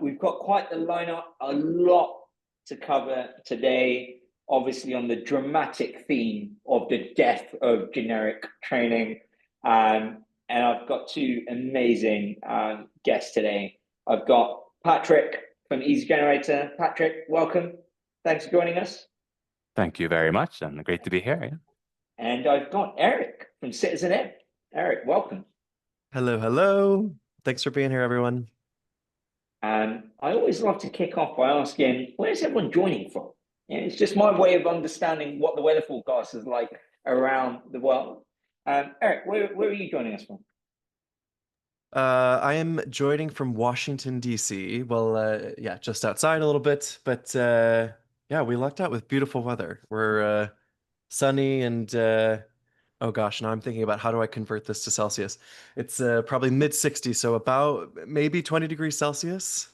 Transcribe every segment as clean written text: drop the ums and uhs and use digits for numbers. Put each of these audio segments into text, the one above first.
We've got quite the lineup, a lot to cover today, obviously on the dramatic theme of the death of generic training. And I've got two amazing guests today. I've got Patrick from EasyGenerator. Patrick, welcome. Thanks for joining us. Thank you very much, and great to be here. Yeah. And I've got Eric from Citizen M. Eric, welcome. Hello, hello. Thanks for being here, everyone. I always love to kick off by asking, where's everyone joining from? It's just my way of understanding what the weather forecast is like around the world. Eric, where are you joining us from? I am joining from Washington, D.C. Well, yeah, just outside a little bit, but yeah, we lucked out with beautiful weather. We're sunny and oh gosh, now I'm thinking about how do I convert this to Celsius. It's probably mid-60s, so about maybe 20 degrees Celsius.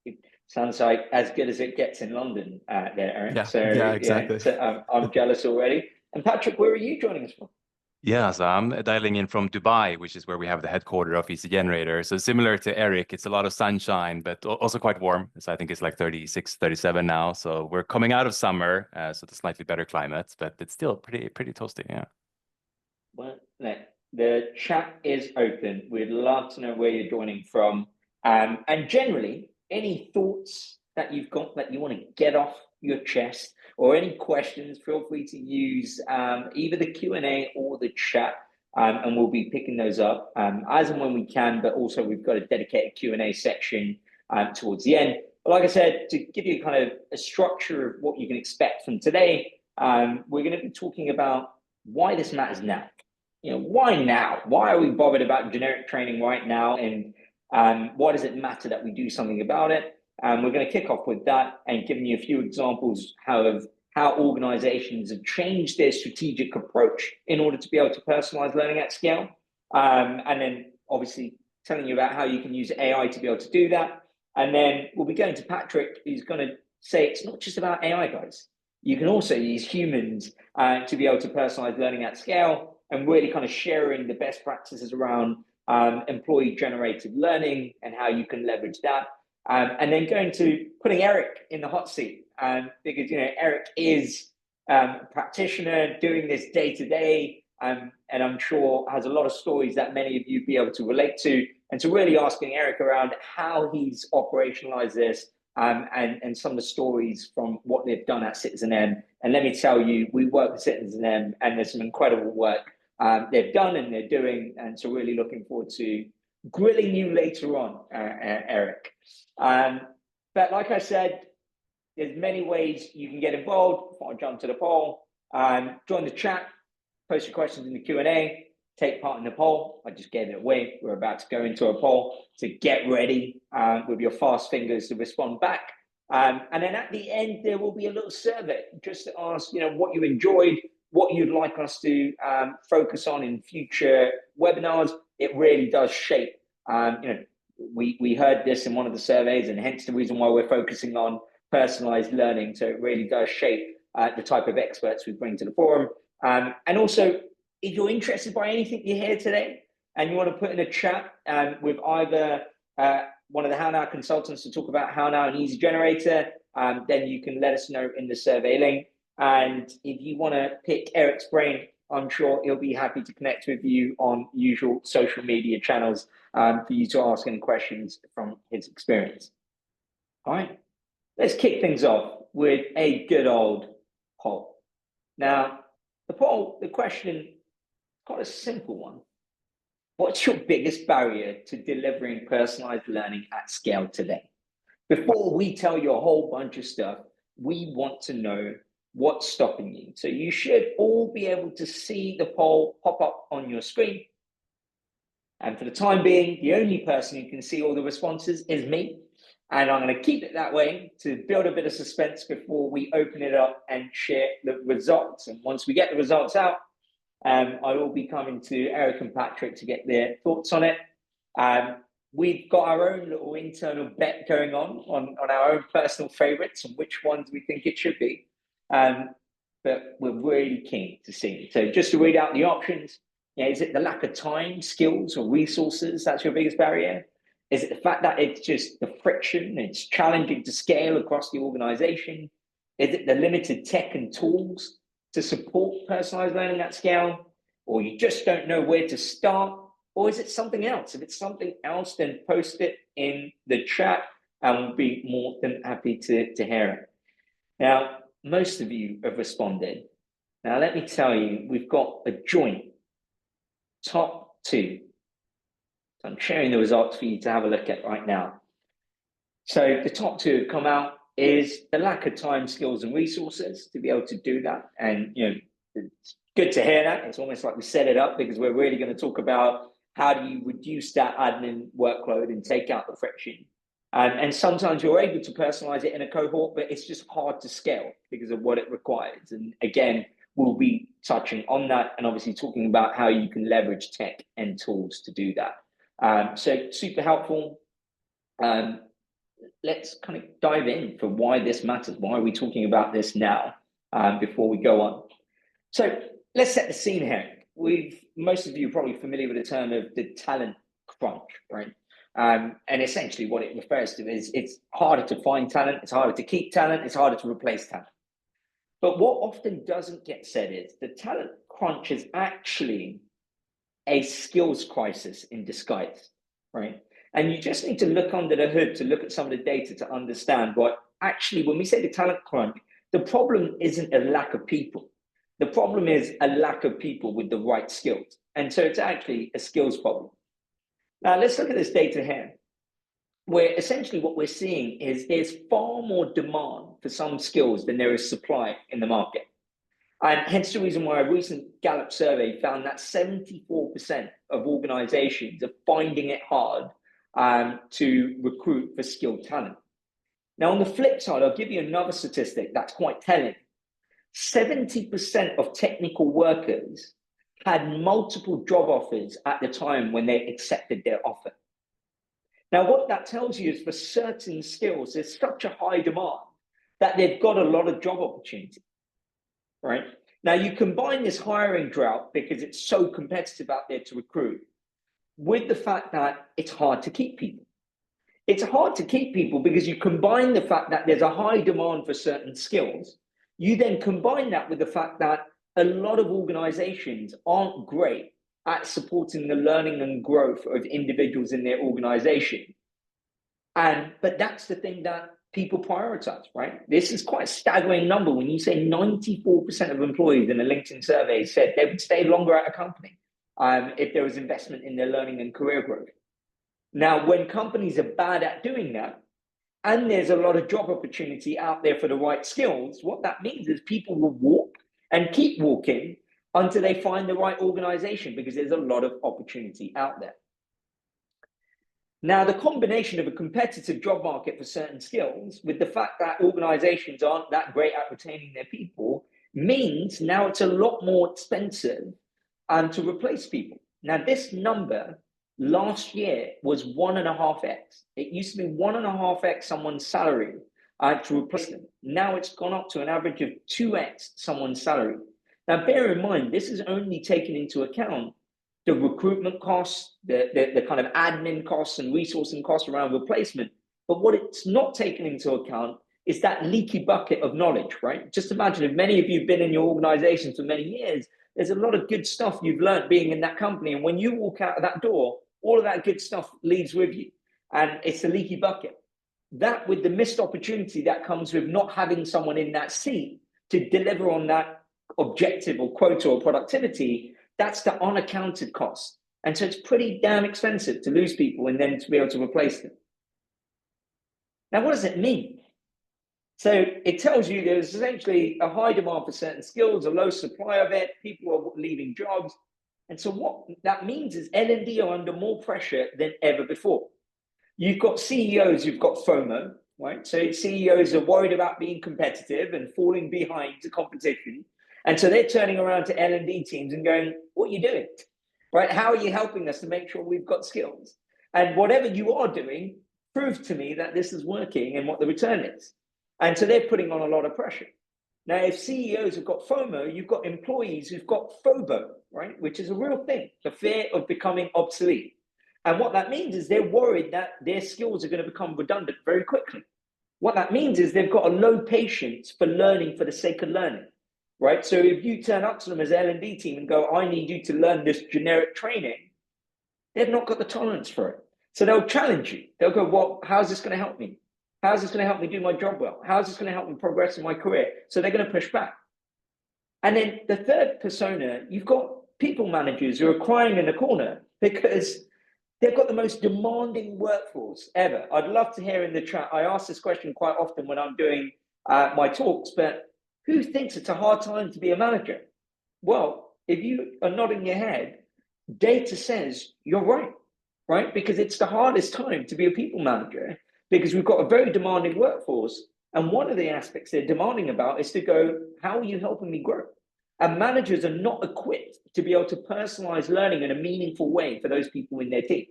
It sounds like as good as it gets in London there, Eric. Yeah, So yeah, exactly. I'm jealous already. And Patrick, where are you joining us from? Yeah, so I'm dialing in from Dubai, which is where we have the headquarters of EasyGenerator. So similar to Eric, it's a lot of sunshine, but also quite warm. So I think it's like 36, 37 now. So we're coming out of summer, so it's slightly better climate, but it's still pretty toasty. Yeah. Well, the chat is open. We'd love to know where you're joining from. And generally, any thoughts that you've got that you want to get off your chest, or any questions, feel free to use either the Q&A or the chat, and we'll be picking those up as and when we can, but also we've got a dedicated Q&A section towards the end. But like I said, to give you kind of a structure of what you can expect from today, we're going to be talking about why this matters now. Why now? Why are we bothered about generic training right now? And why does it matter that we do something about it? We're going to kick off with that and giving you a few examples of how organizations have changed their strategic approach in order to be able to personalize learning at scale. And then obviously telling you about how you can use AI to be able to do that. And then we'll be going to Patrick, who's going to say it's not just about AI, guys. You can also use humans to be able to personalize learning at scale, and really kind of sharing the best practices around employee-generated learning and how you can leverage that. And then going to putting Eric in the hot seat, because Eric is a practitioner doing this day to day, and I'm sure has a lot of stories that many of you be able to relate to, and so really asking Eric around how he's operationalized this, and some of the stories from what they've done at Citizen M. And let me tell you, we work with Citizen M, and there's some incredible work they've done and they're doing, and so really looking forward to grilling you later on, Eric. But like I said, there's many ways you can get involved. Before I jump to the poll, join the chat, post your questions in the Q&A, take part in the poll. I just gave it away. We're about to go into a poll, so get ready with your fast fingers to respond back. And then at the end, there will be a little survey just to ask, what you enjoyed, what you'd like us to focus on in future webinars. It really does shape. We heard this in one of the surveys, and hence the reason why we're focusing on personalized learning. So it really does shape the type of experts we bring to the forum. And also, if you're interested by anything you hear today and you want to put in a chat with either one of the HowNow consultants to talk about HowNow and EasyGenerator, then you can let us know in the survey link. And if you want to pick Eric's brain, I'm sure he'll be happy to connect with you on usual social media channels for you to ask any questions from his experience. All right, let's kick things off with a good old poll. Now, the question, quite a simple one. What's your biggest barrier to delivering personalized learning at scale today? Before we tell you a whole bunch of stuff, we want to know what's stopping you. So you should all be able to see the poll pop up on your screen. And for the time being, the only person who can see all the responses is me. And I'm going to keep it that way to build a bit of suspense before we open it up and share the results. And once we get the results out, I will be coming to Eric and Patrick to get their thoughts on it. We've got our own little internal bet going on our own personal favorites and which ones we think it should be. But we're really keen to see. So just to read out the options, is it the lack of time, skills, or resources that's your biggest barrier? Is it the fact that it's just the friction, it's challenging to scale across the organization? Is it the limited tech and tools to support personalized learning at scale? Or you just don't know where to start? Or is it something else? If it's something else, then post it in the chat and we'll be more than happy to hear it. Now, most of you have responded. Now, let me tell you, we've got a joint top 2. So I'm sharing the results for you to have a look at right now. So the top 2 have come out is the lack of time, skills, and resources to be able to do that. And, it's good to hear that. It's almost like we set it up because we're really going to talk about how do you reduce that admin workload and take out the friction. And sometimes you're able to personalize it in a cohort, but it's just hard to scale because of what it requires. And again, we'll be touching on that and obviously talking about how you can leverage tech and tools to do that. So super helpful. Let's kind of dive in for why this matters. Why are we talking about this now before we go on? So let's set the scene here. Most of you are probably familiar with the term of the talent crunch, right? And essentially what it refers to is it's harder to find talent, it's harder to keep talent, it's harder to replace talent. But what often doesn't get said is the talent crunch is actually a skills crisis in disguise, right? And you just need to look under the hood to look at some of the data to understand what actually, when we say the talent crunch, the problem isn't a lack of people. The problem is a lack of people with the right skills. And so it's actually a skills problem. Now, let's look at this data here, where essentially what we're seeing is there's far more demand for some skills than there is supply in the market. And hence the reason why a recent Gallup survey found that 74% of organizations are finding it hard to recruit for skilled talent. Now, on the flip side, I'll give you another statistic that's quite telling. 70% of technical workers had multiple job offers at the time when they accepted their offer. Now, what that tells you is for certain skills, there's such a high demand that they've got a lot of job opportunity, right? Now, you combine this hiring drought because it's so competitive out there to recruit with the fact that it's hard to keep people. It's hard to keep people because you combine the fact that there's a high demand for certain skills. You then combine that with the fact that a lot of organizations aren't great at supporting the learning and growth of individuals in their organization. But that's the thing that people prioritize, right? This is quite a staggering number when you say 94% of employees in a LinkedIn survey said they would stay longer at a company if there was investment in their learning and career growth. Now, when companies are bad at doing that, and there's a lot of job opportunity out there for the right skills, what that means is people will walk and keep walking until they find the right organization because there's a lot of opportunity out there. Now, the combination of a competitive job market for certain skills with the fact that organizations aren't that great at retaining their people means now it's a lot more expensive to replace people. Now, this number last year was 1.5x. It used to be 1.5x someone's salary to replace them. Now it's gone up to an average of 2x someone's salary. Now, bear in mind, this is only taking into account the recruitment costs, the kind of admin costs and resourcing costs around replacement. But what it's not taken into account is that leaky bucket of knowledge, right? Just imagine if many of you have been in your organizations for many years, there's a lot of good stuff you've learned being in that company. And when you walk out of that door, all of that good stuff leaves with you. And it's a leaky bucket. That with the missed opportunity that comes with not having someone in that seat to deliver on that objective or quota or productivity, that's the unaccounted cost. And so it's pretty damn expensive to lose people and then to be able to replace them. Now, what does it mean? So it tells you there's essentially a high demand for certain skills, a low supply of it, people are leaving jobs. And so what that means is L&D are under more pressure than ever before. You've got CEOs who've got FOMO, right? So CEOs are worried about being competitive and falling behind the competition. And so they're turning around to L&D teams and going, what are you doing? Right? How are you helping us to make sure we've got skills? And whatever you are doing, prove to me that this is working and what the return is. And so they're putting on a lot of pressure. Now, if CEOs have got FOMO, you've got employees who've got FOBO, right? Which is a real thing, the fear of becoming obsolete. And what that means is they're worried that their skills are going to become redundant very quickly. What that means is they've got a low patience for learning for the sake of learning, right? So if you turn up to them as L&D team and go, I need you to learn this generic training, they've not got the tolerance for it. So they'll challenge you. They'll go, well, how's this going to help me? How's this going to help me do my job well? How's this going to help me progress in my career? So they're going to push back. And then the third persona, you've got people managers who are crying in the corner because they've got the most demanding workforce ever. I'd love to hear in the chat. I ask this question quite often when I'm doing my talks, but who thinks it's a hard time to be a manager? Well, if you are nodding your head, data says you're right, right? Because it's the hardest time to be a people manager because we've got a very demanding workforce. And one of the aspects they're demanding about is to go, how are you helping me grow? And managers are not equipped to be able to personalize learning in a meaningful way for those people in their team.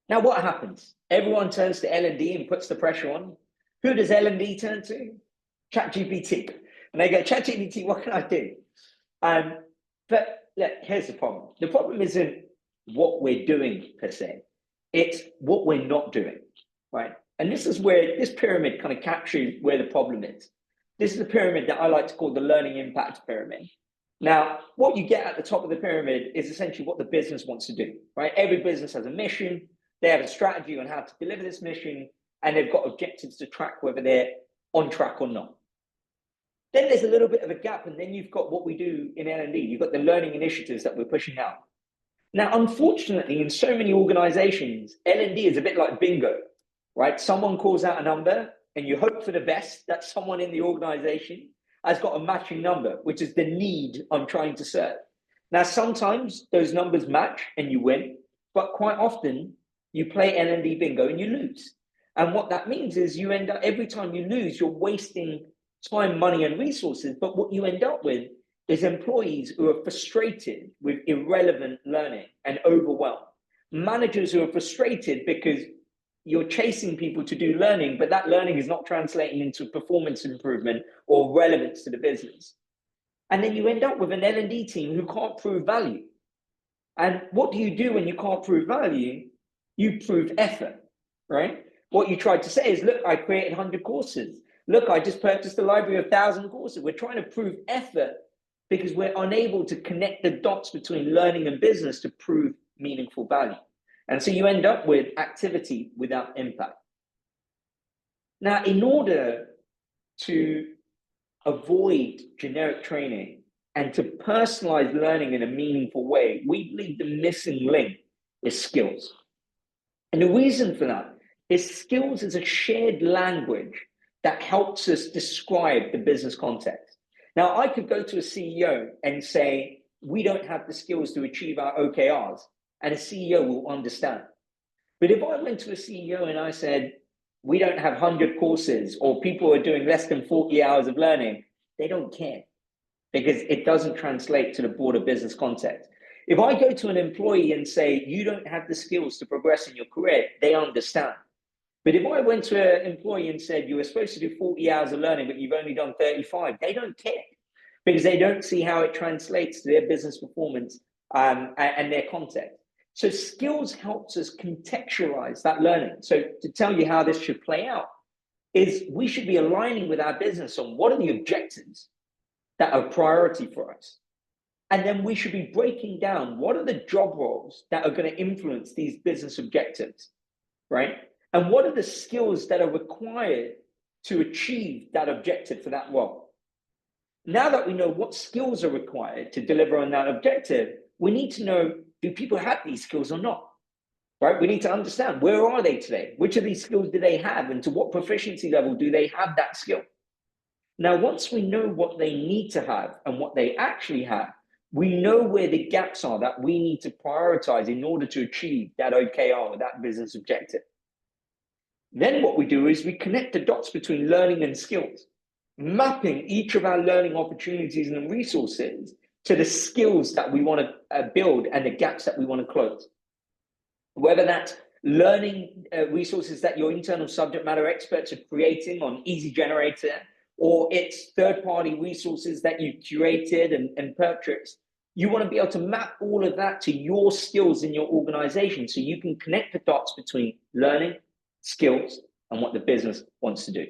Now, what happens? Everyone turns to L&D and puts the pressure on. Who does L&D turn to? ChatGPT. And they go, ChatGPT, what can I do? But look, here's the problem. The problem isn't what we're doing per se. It's what we're not doing, right? And this is where this pyramid kind of captures where the problem is. This is the pyramid that I like to call the learning impact pyramid. Now, what you get at the top of the pyramid is essentially what the business wants to do, right? Every business has a mission. They have a strategy on how to deliver this mission, and they've got objectives to track whether they're on track or not. Then there's a little bit of a gap, and then you've got what we do in L&D. You've got the learning initiatives that we're pushing out. Now, unfortunately, in so many organizations, L&D is a bit like bingo, right? Someone calls out a number, and you hope for the best that someone in the organization has got a matching number, which is the need I'm trying to serve. Now, sometimes those numbers match and you win, but quite often you play L&D bingo and you lose. And what that means is you end up, every time you lose, you're wasting time, money, and resources. But what you end up with is employees who are frustrated with irrelevant learning and overwhelmed. Managers who are frustrated because you're chasing people to do learning, but that learning is not translating into performance improvement or relevance to the business. And then you end up with an L&D team who can't prove value. And what do you do when you can't prove value? You prove effort, right? What you tried to say is, look, I created 100 courses. Look, I just purchased a library of 1,000 courses. We're trying to prove effort because we're unable to connect the dots between learning and business to prove meaningful value. And so you end up with activity without impact. Now, in order to avoid generic training and to personalize learning in a meaningful way, we believe the missing link is skills. And the reason for that is skills is a shared language that helps us describe the business context. Now, I could go to a CEO and say, we don't have the skills to achieve our OKRs, and a CEO will understand. But if I went to a CEO and I said, we don't have 100 courses or people are doing less than 40 hours of learning, they don't care because it doesn't translate to the broader business context. If I go to an employee and say, you don't have the skills to progress in your career, they understand. But if I went to an employee and said, you were supposed to do 40 hours of learning, but you've only done 35, they don't care because they don't see how it translates to their business performance and their context. So skills helps us contextualize that learning. So to tell you how this should play out is we should be aligning with our business on what are the objectives that are priority for us. And then we should be breaking down what are the job roles that are going to influence these business objectives, right? And what are the skills that are required to achieve that objective for that role? Now that we know what skills are required to deliver on that objective, we need to know, do people have these skills or not? Right? We need to understand, where are they today? Which of these skills do they have? And to what proficiency level do they have that skill? Now, once we know what they need to have and what they actually have, we know where the gaps are that we need to prioritize in order to achieve that OKR or that business objective. Then what we do is we connect the dots between learning and skills, mapping each of our learning opportunities and resources to the skills that we want to build and the gaps that we want to close. Whether that's learning resources that your internal subject matter experts are creating on EasyGenerator, or it's third-party resources that you curated and purchased, You want to be able to map all of that to your skills in your organization so you can connect the dots between learning, skills, and what the business wants to do.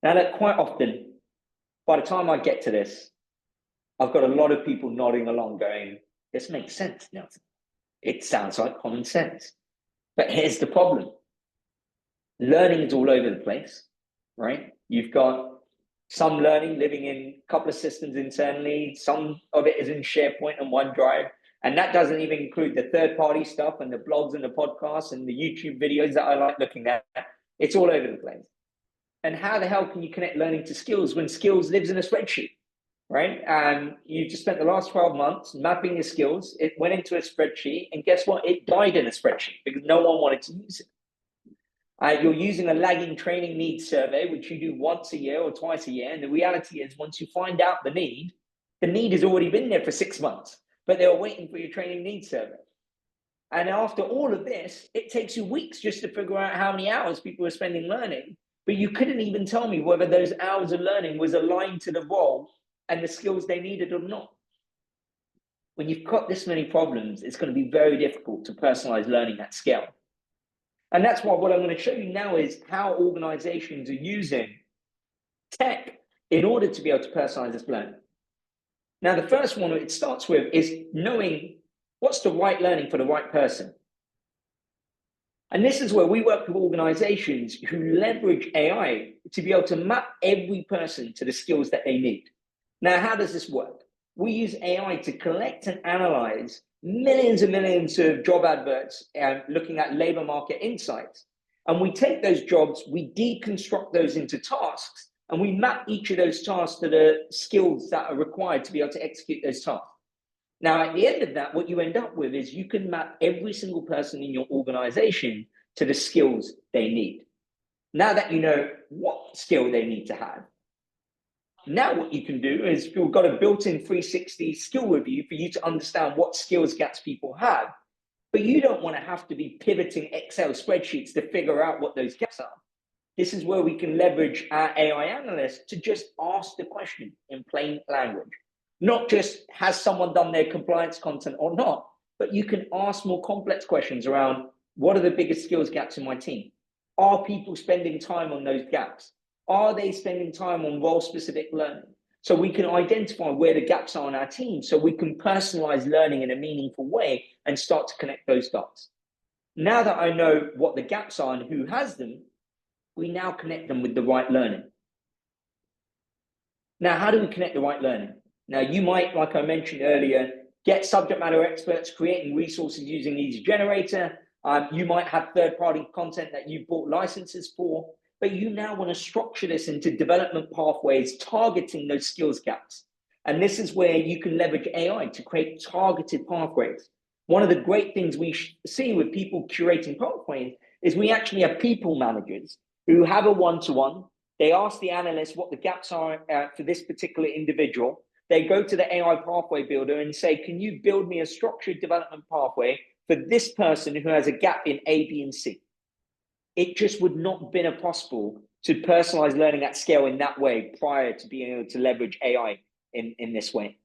Now, that quite often, by the time I get to this, I've got a lot of people nodding along going, this makes sense, Nelson. It sounds like common sense. But here's the problem. Learning is all over the place, right? You've got some learning living in a couple of systems internally. Some of it is in SharePoint and OneDrive. And that doesn't even include the third-party stuff and the blogs and the podcasts and the YouTube videos that I like looking at. It's all over the place. And how the hell can you connect learning to skills when skills lives in a spreadsheet, right? And you just spent the last 12 months mapping your skills. It went into a spreadsheet, and guess what? It died in a spreadsheet because no one wanted to use it. You're using a lagging training needs survey, which you do once a year or twice a year. And the reality is, once you find out the need has already been there for 6 months, but they're waiting for your training needs survey. And after all of this, it takes you weeks just to figure out how many hours people are spending learning. But you couldn't even tell me whether those hours of learning was aligned to the role and the skills they needed or not. When you've got this many problems, it's going to be very difficult to personalize learning at scale. And that's why what I'm going to show you now is how organizations are using tech in order to be able to personalize this learning. Now, the first one it starts with is knowing what's the right learning for the right person. And this is where we work with organizations who leverage AI to be able to map every person to the skills that they need. Now, how does this work? We use AI to collect and analyze millions and millions of job adverts and looking at labor market insights. And we take those jobs, we deconstruct those into tasks, and we map each of those tasks to the skills that are required to be able to execute those tasks. Now, at the end of that, what you end up with is you can map every single person in your organization to the skills they need. Now that you know what skill they need to have, now what you can do is you've got a built-in 360 skill review for you to understand what skills gaps people have, but you don't want to have to be pivoting Excel spreadsheets to figure out what those gaps are. This is where we can leverage our AI analysts to just ask the question in plain language. Not just has someone done their compliance content or not, but you can ask more complex questions around what are the biggest skills gaps in my team? Are people spending time on those gaps? Are they spending time on role-specific learning? So we can identify where the gaps are in our team so we can personalize learning in a meaningful way and start to connect those dots. Now that I know what the gaps are and who has them, we now connect them with the right learning. Now, how do we connect the right learning? Now, you might, like I mentioned earlier, get subject matter experts creating resources using EasyGenerator. You might have third-party content that you bought licenses for, but you now want to structure this into development pathways targeting those skills gaps. And this is where you can leverage AI to create targeted pathways. One of the great things we see with people curating pathways is we actually have people managers who have a one-to-one. They ask the analyst what the gaps are for this particular individual. They go to the AI pathway builder and say, can you build me a structured development pathway for this person who has a gap in A, B, and C? It just would not have been possible to personalize learning at scale in that way prior to being able to leverage AI in this way.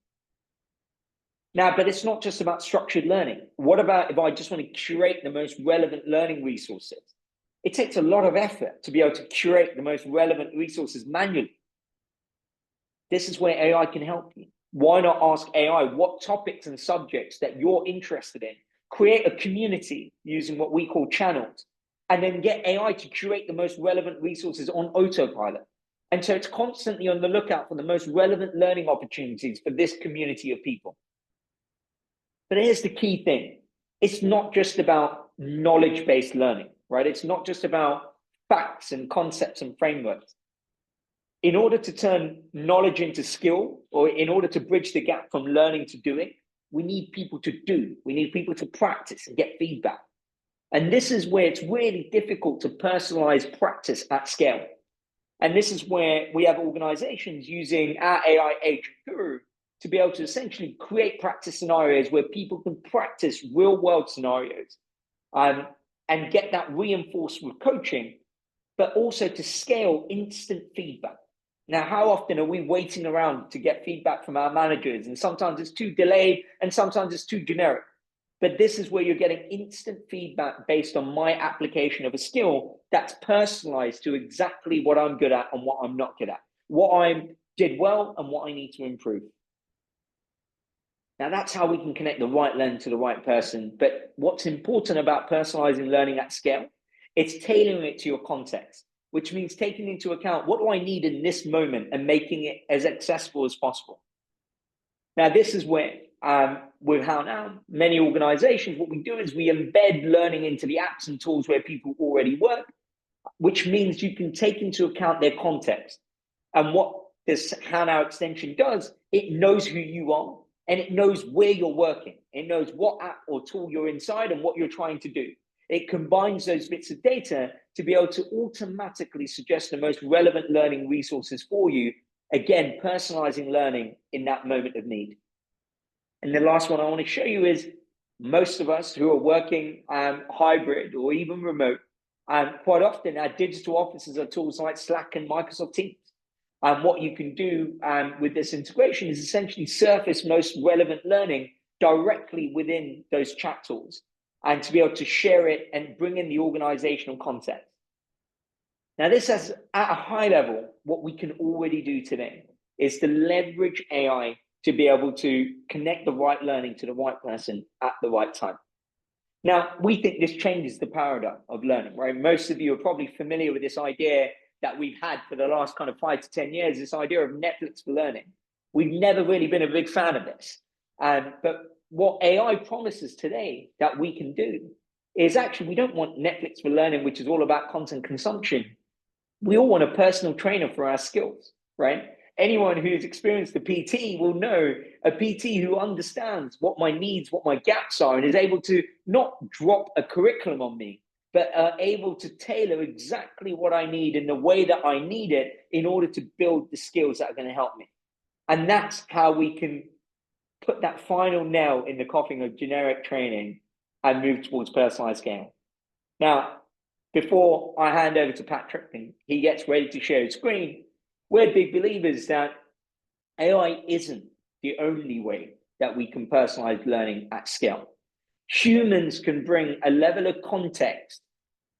Now, but it's not just about structured learning. What about if I just want to curate the most relevant learning resources? It takes a lot of effort to be able to curate the most relevant resources manually. This is where AI can help you. Why not ask AI what topics and subjects that you're interested in? Create a community using what we call channels, and then get AI to curate the most relevant resources on autopilot. And so it's constantly on the lookout for the most relevant learning opportunities for this community of people. But here's the key thing. It's not just about knowledge-based learning, right? It's not just about facts and concepts and frameworks. In order to turn knowledge into skill, or in order to bridge the gap from learning to doing, we need people to do. We need people to practice and get feedback. And this is where it's really difficult to personalize practice at scale. And this is where we have organizations using our AI agent guru to be able to essentially create practice scenarios where people can practice real world scenarios and get that reinforced with coaching, but also to scale instant feedback. Now, how often are we waiting around to get feedback from our managers? And sometimes it's too delayed and sometimes it's too generic. But this is where you're getting instant feedback based on my application of a skill that's personalized to exactly what I'm good at and what I'm not good at, what I did well and what I need to improve. Now, that's how we can connect the right learner to the right person. But what's important about personalizing learning at scale, it's tailoring it to your context, which means taking into account what do I need in this moment and making it as accessible as possible. Now, this is where with HowNow, many organizations, what we do is we embed learning into the apps and tools where people already work, which means you can take into account their context. And what this HowNow extension does, it knows who you are and it knows where you're working. It knows what app or tool you're inside and what you're trying to do. It combines those bits of data to be able to automatically suggest the most relevant learning resources for you. Again, personalizing learning in that moment of need. And the last one I want to show you is most of us who are working hybrid or even remote, quite often our digital offices are tools like Slack and Microsoft Teams. And what you can do with this integration is essentially surface most relevant learning directly within those chat tools and to be able to share it and bring in the organizational context. Now, this has, at a high level, what we can already do today is to leverage AI to be able to connect the right learning to the right person at the right time. Now, we think this changes the paradigm of learning, right? Most of you are probably familiar with this idea that we've had for the last kind of 5 to 10 years, this idea of Netflix for learning. We've never really been a big fan of this. But what AI promises today that we can do is actually, we don't want Netflix for learning, which is all about content consumption. We all want a personal trainer for our skills, right? Anyone who's experienced a PT will know a PT who understands what my needs, what my gaps are, and is able to not drop a curriculum on me, but are able to tailor exactly what I need in the way that I need it in order to build the skills that are going to help me. And that's how we can put that final nail in the coffin of generic training and move towards personalized scaling. Now, before I hand over to Patrick and he gets ready to share his screen, we're big believers that AI isn't the only way that we can personalize learning at scale. Humans can bring a level of context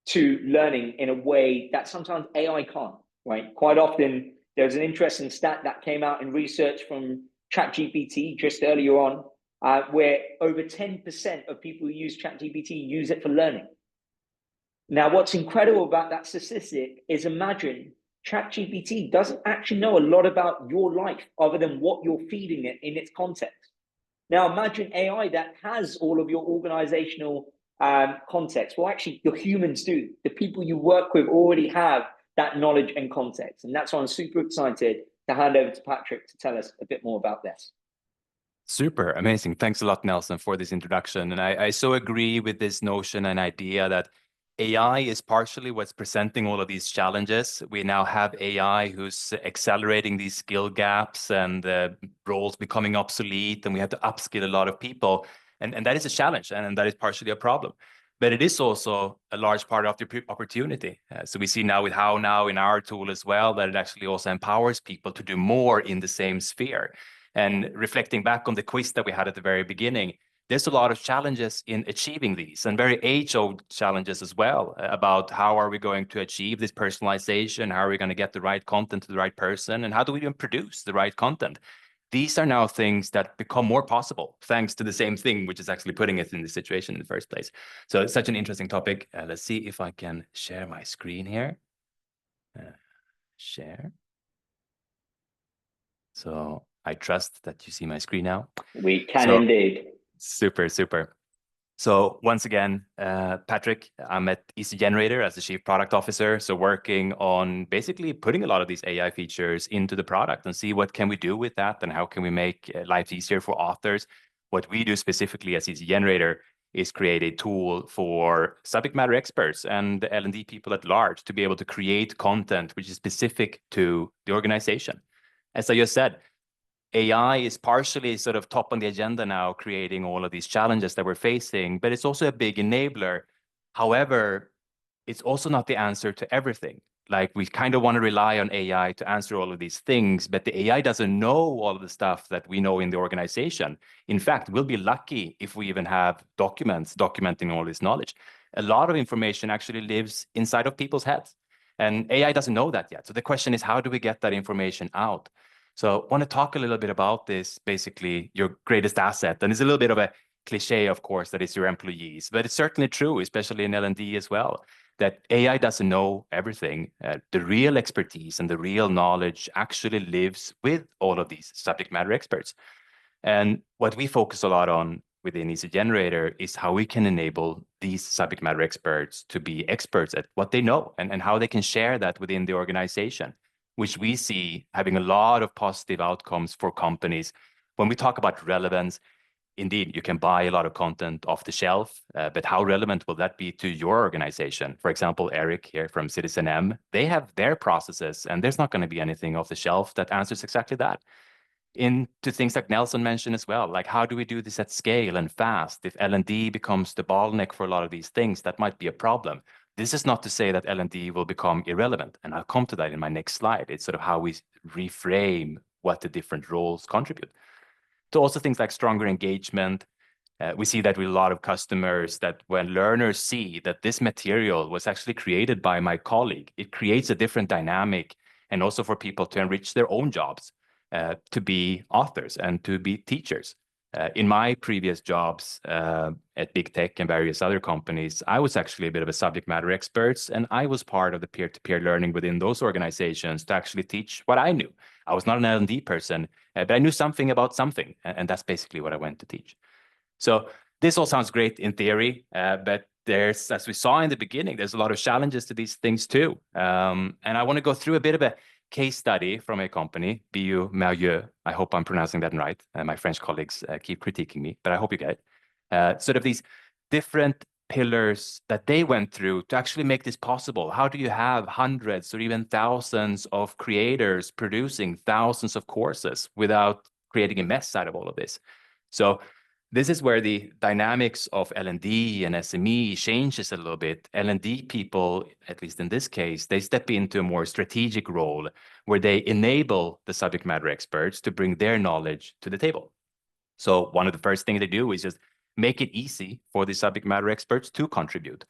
to learning in a way that sometimes AI can't, right? Quite often, there's an interesting stat that came out in research from ChatGPT just earlier on, where over 10% of people who use ChatGPT use it for learning. Now, what's incredible about that statistic is imagine ChatGPT doesn't actually know a lot about your life other than what you're feeding it in its context. Now, imagine AI that has all of your organizational context. Well, actually, your humans do. The people you work with already have that knowledge and context. And that's why I'm super excited to hand over to Patrick to tell us a bit more about this. Super amazing. Thanks a lot, Nelson, for this introduction. And I so agree with this notion and idea that AI is partially what's presenting all of these challenges. We now have AI who's accelerating these skill gaps and roles becoming obsolete, and we have to upskill a lot of people. And that is a challenge, and that is partially a problem. But it is also a large part of the opportunity. So we see now with HowNow in our tool as well, that it actually also empowers people to do more in the same sphere. And reflecting back on the quiz that we had at the very beginning, there's a lot of challenges in achieving these and very age-old challenges as well about how are we going to achieve this personalization, how are we going to get the right content to the right person, and how do we even produce the right content? These are now things that become more possible thanks to the same thing, which is actually putting us in this situation in the first place. So it's such an interesting topic. Let's see if I can share my screen here. Share. So I trust that you see my screen now. We can indeed. Super, super. So once again, Patrick, I'm at EasyGenerator as the Chief Product Officer. So working on basically putting a lot of these AI features into the product and see what can we do with that and how can we make life easier for authors. What we do specifically as EasyGenerator is create a tool for subject matter experts and the L&D people at large to be able to create content which is specific to the organization. As I just said, AI is partially sort of top on the agenda now, creating all of these challenges that we're facing, but it's also a big enabler. However, it's also not the answer to everything. like we kind of want to rely on AI to answer all of these things, but the AI doesn't know all of the stuff that we know in the organization. In fact, we'll be lucky if we even have documents documenting all this knowledge. A lot of information actually lives inside of people's heads, and AI doesn't know that yet. So the question is, how do we get that information out? So I want to talk a little bit about this, basically your greatest asset. And it's a little bit of a cliche, of course, that it's your employees, but it's certainly true, especially in L&D as well, that AI doesn't know everything. The real expertise and the real knowledge actually lives with all of these subject matter experts. And what we focus a lot on within EasyGenerator is how we can enable these subject matter experts to be experts at what they know, and how they can share that within the organization, which we see having a lot of positive outcomes for companies. When we talk about relevance, indeed, you can buy a lot of content off the shelf, but how relevant will that be to your organization? For example, Eric here from Citizen M, they have their processes, and there's not going to be anything off the shelf that answers exactly that. Into things like Nelson mentioned as well, like how do we do this at scale and fast? If L&D becomes the bottleneck for a lot of these things, that might be a problem. This is not to say that L&D will become irrelevant, and I'll come to that in my next slide. It's sort of how we reframe what the different roles contribute. To also things like stronger engagement. We see that with a lot of customers, that when learners see that this material was actually created by my colleague, it creates a different dynamic, and also for people to enrich their own jobs, to be authors and to be teachers. In my previous jobs at big tech and various other companies, I was actually a bit of a subject matter expert, and I was part of the peer-to-peer learning within those organizations to actually teach what I knew. I was not an L&D person, but I knew something about something, and that's basically what I went to teach. So this all sounds great in theory, but there's, as we saw in the beginning, there's a lot of challenges to these things too. And I want to go through a bit of a case study from a company, BU Merlieu. I hope I'm pronouncing that right. My French colleagues keep critiquing me, but I hope you get it. Sort of these different pillars that they went through to actually make this possible. How do you have hundreds or even thousands of creators producing thousands of courses without creating a mess out of all of this? So this is where the dynamics of L&D and SME changes a little bit. L&D people, at least in this case, they step into a more strategic role where they enable the subject matter experts to bring their knowledge to the table. So one of the first things they do is just make it easy for the subject matter experts to contribute.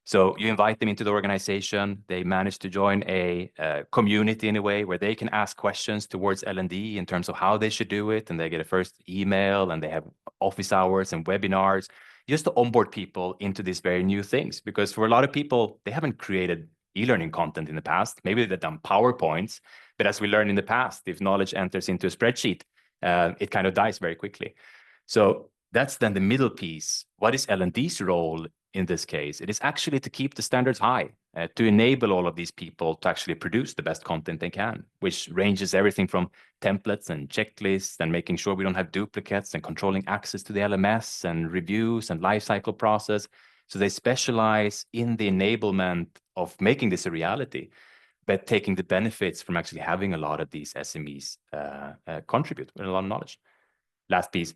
So you invite them into the organization. They manage to join a community in a way where they can ask questions towards L&D in terms of how they should do it. And they get a first email, and they have office hours and webinars just to onboard people into these very new things. Because for a lot of people, they haven't created e-learning content in the past. Maybe they've done PowerPoints, but as we learned in the past, if knowledge enters into a spreadsheet, it kind of dies very quickly. So that's then the middle piece. What is L&D's role in this case? It is actually to keep the standards high, to enable all of these people to actually produce the best content they can, which ranges everything from templates and checklists and making sure we don't have duplicates and controlling access to the LMS and reviews and lifecycle process. So they specialize in the enablement of making this a reality, but taking the benefits from actually having a lot of these SMEs contribute with a lot of knowledge. Last piece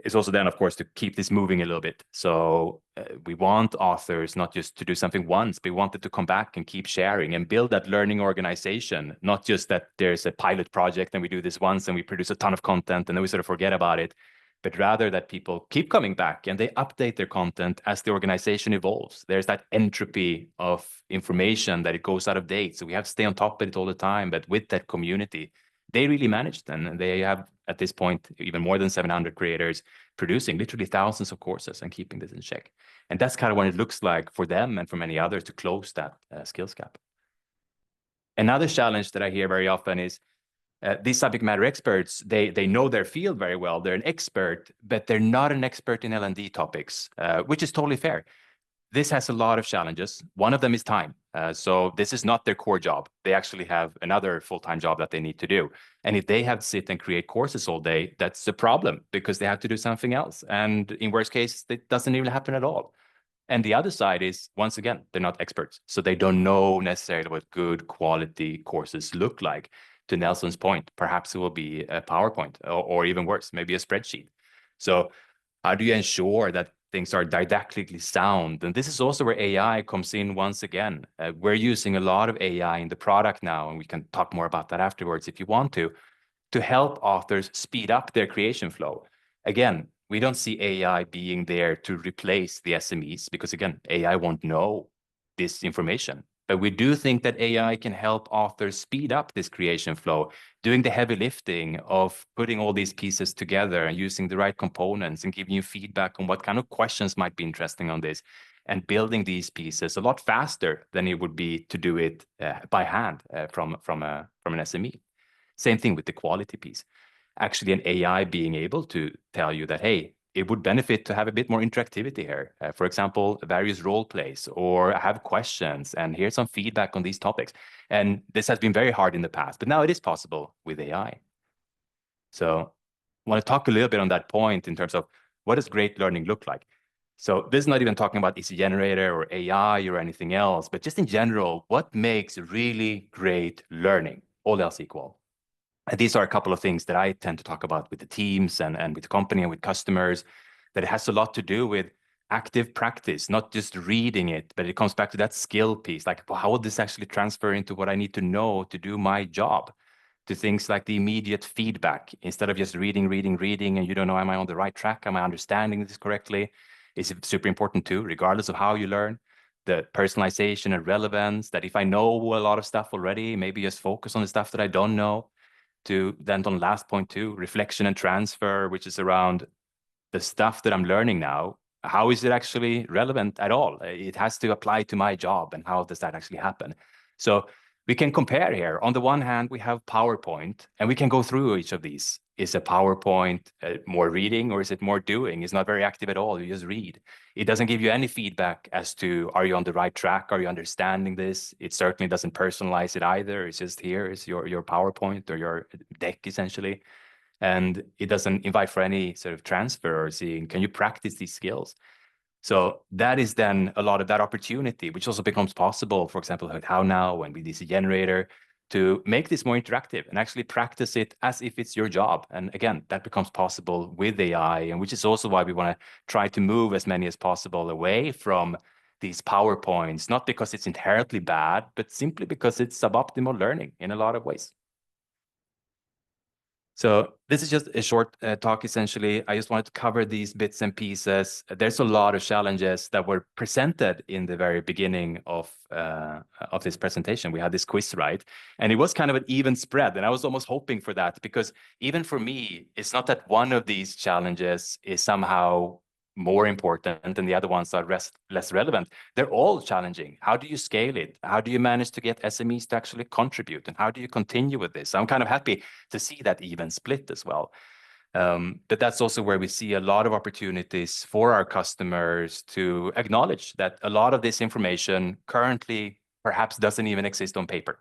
is also then, of course, to keep this moving a little bit. So we want authors not just to do something once, but we want them to come back and keep sharing and build that learning organization, not just that there's a pilot project and we do this once and we produce a ton of content and then we sort of forget about it, but rather that people keep coming back and they update their content as the organization evolves. There's that entropy of information that it goes out of date. So we have to stay on top of it all the time. But with that community, they really managed, and they have at this point even more than 700 creators producing literally thousands of courses and keeping this in check. And that's kind of what it looks like for them and for many others to close that skills gap. Another challenge that I hear very often is these subject matter experts, they know their field very well. They're an expert, but they're not an expert in L&D topics, which is totally fair. This has a lot of challenges. One of them is time. So this is not their core job. They actually have another full-time job that they need to do. And if they have to sit and create courses all day, that's a problem because they have to do something else. And in worst case, it doesn't even happen at all. And the other side is, once again, they're not experts. So they don't know necessarily what good quality courses look like. To Nelson's point, perhaps it will be a PowerPoint or even worse, maybe a spreadsheet. So how do you ensure that things are didactically sound. And this is also where AI comes in once again. We're using a lot of AI in the product now, and we can talk more about that afterwards if you want to help authors speed up their creation flow. Again, we don't see AI being there to replace the SMEs because, again, AI won't know this information. But we do think that AI can help authors speed up this creation flow, doing the heavy lifting of putting all these pieces together and using the right components and giving you feedback on what kind of questions might be interesting on this, and building these pieces a lot faster than it would be to do it by hand from an SME. Same thing with the quality piece. Actually, an AI being able to tell you that, hey, it would benefit to have a bit more interactivity here. For example, various role plays, or I have questions, and here's some feedback on these topics. And this has been very hard in the past, but now it is possible with AI. So I want to talk a little bit on that point in terms of what does great learning look like? So this is not even talking about EasyGenerator or AI or anything else, but just in general, what makes really great learning, all else equal? And these are a couple of things that I tend to talk about with the teams and with the company and with customers, that it has a lot to do with active practice, not just reading it, but it comes back to that skill piece. Like, well, how will this actually transfer into what I need to know to do my job? To things like the immediate feedback, instead of just reading, and you don't know, am I on the right track? Am I understanding this correctly? Is super important too, regardless of how you learn. The personalization and relevance, that if I know a lot of stuff already, maybe just focus on the stuff that I don't know. To then on last point too, reflection and transfer, which is around the stuff that I'm learning now. How is it actually relevant at all? It has to apply to my job, and how does that actually happen? So we can compare here. On the one hand, we have PowerPoint, and we can go through each of these. Is a PowerPoint more reading, or is it more doing? It's not very active at all. You just read. It doesn't give you any feedback as to, are you on the right track? Are you understanding this? It certainly doesn't personalize it either. It's just, here is your PowerPoint or your deck, essentially. And it doesn't invite for any sort of transfer or seeing, can you practice these skills? So that is then a lot of that opportunity, which also becomes possible, for example, with HowNow and with EasyGenerator, to make this more interactive and actually practice it as if it's your job. And again, that becomes possible with AI, and which is also why we want to try to move as many as possible away from these PowerPoints, not because it's inherently bad, but simply because it's suboptimal learning in a lot of ways. So this is just a short talk, essentially. I just wanted to cover these bits and pieces. There's a lot of challenges that were presented in the very beginning of this presentation. We had this quiz, right? And it was kind of an even spread. And I was almost hoping for that, because even for me, it's not that one of these challenges is somehow more important and the other ones are less relevant. They're all challenging. How do you scale it? How do you manage to get SMEs to actually contribute? And how do you continue with this? I'm kind of happy to see that even split as well. But that's also where we see a lot of opportunities for our customers to acknowledge that a lot of this information currently perhaps doesn't even exist on paper.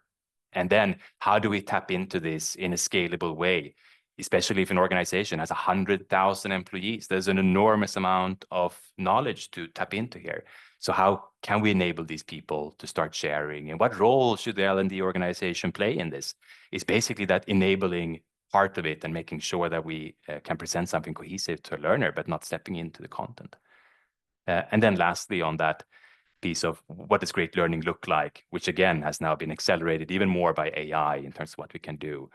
And then how do we tap into this in a scalable way? Especially if an organization has 100,000 employees, there's an enormous amount of knowledge to tap into here. So how can we enable these people to start sharing? And what role should the L&D organization play in this? It's basically that enabling part of it and making sure that we can present something cohesive to a learner, but not stepping into the content. And then lastly, on that piece of what does great learning look like, which again has now been accelerated even more by AI in terms of what we can do.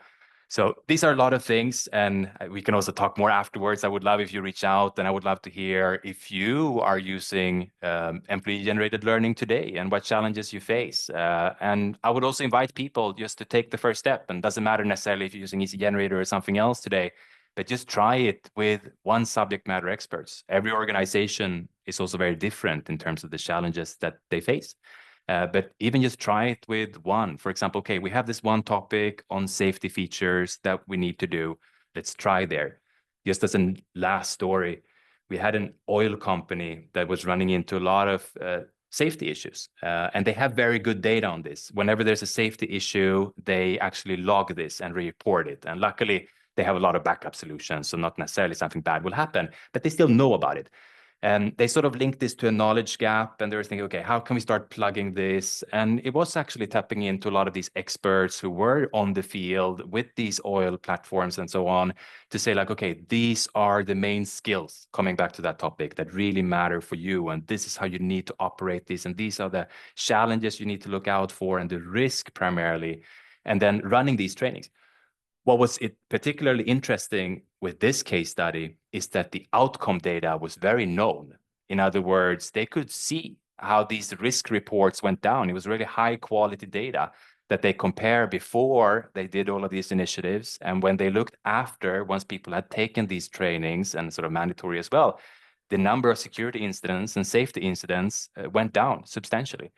So these are a lot of things, and we can also talk more afterwards. I would love if you reach out, and I would love to hear if you are using employee-generated learning today and what challenges you face. And I would also invite people just to take the first step, and it doesn't matter necessarily if you're using EasyGenerator or something else today, but just try it with one subject matter experts. Every organization is also very different in terms of the challenges that they face. But even just try it with one. For example, okay, we have this one topic on safety features that we need to do. Let's try there. Just as a last story, we had an oil company that was running into a lot of safety issues. And they have very good data on this. Whenever there's a safety issue, they actually log this and report it. And luckily, they have a lot of backup solutions, so not necessarily something bad will happen, but they still know about it. And they sort of linked this to a knowledge gap, and they were thinking, okay, how can we start plugging this? And it was actually tapping into a lot of these experts who were on the field with these oil platforms and so on to say like, okay, these are the main skills, coming back to that topic, that really matter for you. And this is how you need to operate this. And these are the challenges you need to look out for and the risk primarily, and then running these trainings. What was particularly interesting with this case study is that the outcome data was very known. In other words, they could see how these risk reports went down. It was really high quality data that they compare before they did all of these initiatives. And when they looked after, once people had taken these trainings and sort of mandatory as well, the number of security incidents and safety incidents went down substantially.